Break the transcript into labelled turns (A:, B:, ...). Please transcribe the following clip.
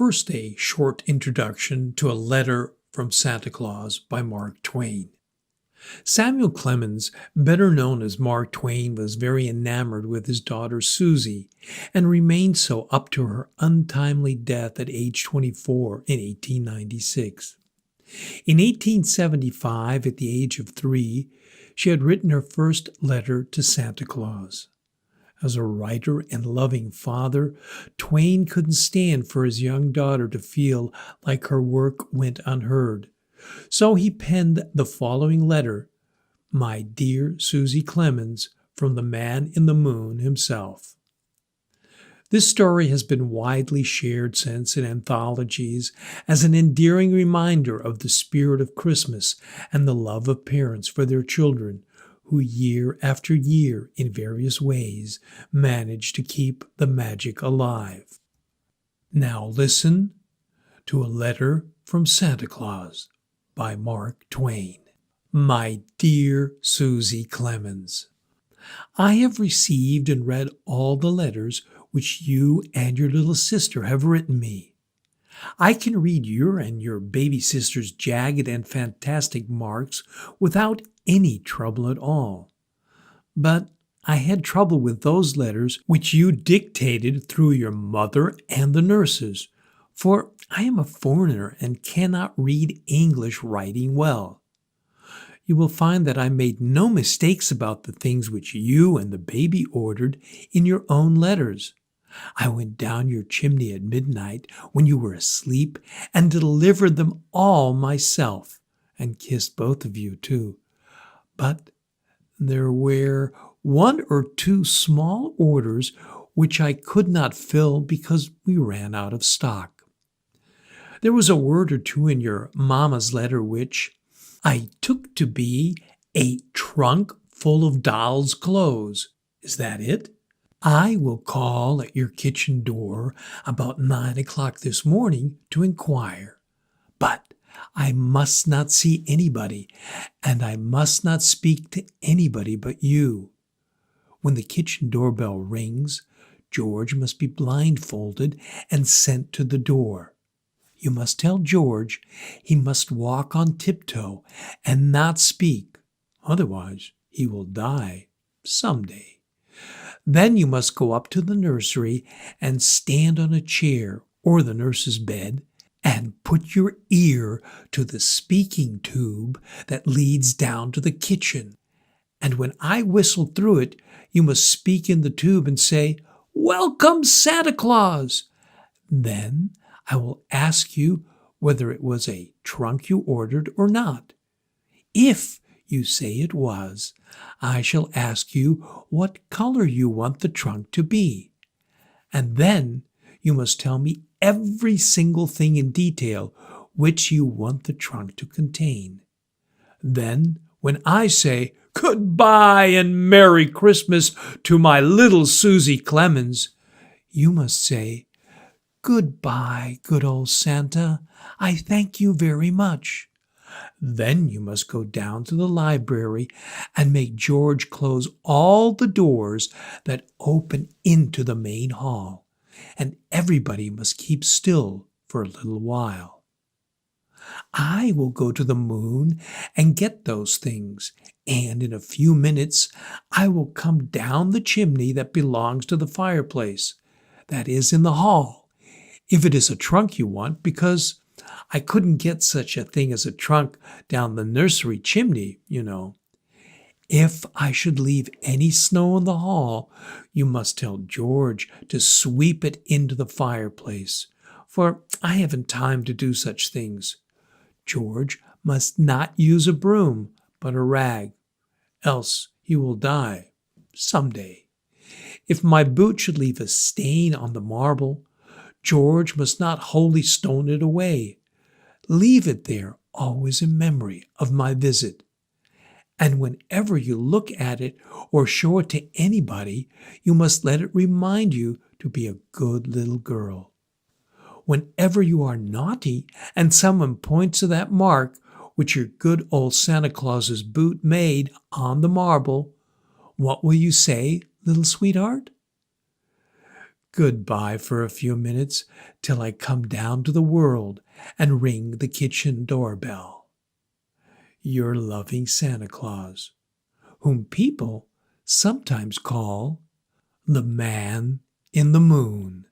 A: First, a short introduction to A Letter from Santa Claus by Mark Twain. Samuel Clemens, better known as Mark Twain, was very enamored with his daughter Susie and remained so up to her untimely death at age 24 in 1896. In 1875, at the age of 3, she had written her first letter to Santa Claus. As a writer and loving father, Twain couldn't stand for his young daughter to feel like her work went unheard. So he penned the following letter, "My dear Susie Clemens, from the man in the moon himself." This story has been widely shared since in anthologies as an endearing reminder of the spirit of Christmas and the love of parents for their children, who year after year, in various ways, manage to keep the magic alive. Now listen to A Letter from Santa Claus by Mark Twain. My dear Susie Clemens, I have received and read all the letters which you and your little sister have written me. I can read your and your baby sister's jagged and fantastic marks without any trouble at all. But I had trouble with those letters which you dictated through your mother and the nurses, for I am a foreigner and cannot read English writing well. You will find that I made no mistakes about the things which you and the baby ordered in your own letters. I went down your chimney at midnight when you were asleep and delivered them all myself, and kissed both of you too. But there were 1 or 2 small orders which I could not fill because we ran out of stock. There was a word or two in your mamma's letter which I took to be a trunk full of doll's clothes. Is that it? I will call at your kitchen door about 9 o'clock this morning to inquire. But I must not see anybody, and I must not speak to anybody but you. When the kitchen doorbell rings, George must be blindfolded and sent to the door. You must tell George he must walk on tiptoe and not speak, otherwise he will die someday. Then you must go up to the nursery and stand on a chair or the nurse's bed and put your ear to the speaking tube that leads down to the kitchen. And when I whistle through it, you must speak in the tube and say, "Welcome, Santa Claus!" Then I will ask you whether it was a trunk you ordered or not. If you say it was, I shall ask you what color you want the trunk to be. And then you must tell me every single thing in detail which you want the trunk to contain. Then, when I say, "Goodbye and Merry Christmas to my little Susie Clemens," you must say, "Goodbye, good old Santa. I thank you very much." Then you must go down to the library and make George close all the doors that open into the main hall, and everybody must keep still for a little while. I will go to the moon and get those things, and in a few minutes I will come down the chimney that belongs to the fireplace, that is in the hall, if it is a trunk you want, because I couldn't get such a thing as a trunk down the nursery chimney, you know. If I should leave any snow in the hall, you must tell George to sweep it into the fireplace, for I haven't time to do such things. George must not use a broom, but a rag, else he will die someday. If my boot should leave a stain on the marble, George must not wholly stone it away. Leave it there always in memory of my visit. And whenever you look at it or show it to anybody, you must let it remind you to be a good little girl. Whenever you are naughty and someone points to that mark which your good old Santa Claus's boot made on the marble, what will you say, little sweetheart? Goodbye for a few minutes till I come down to the world and ring the kitchen doorbell. Your loving Santa Claus, whom people sometimes call the Man in the Moon.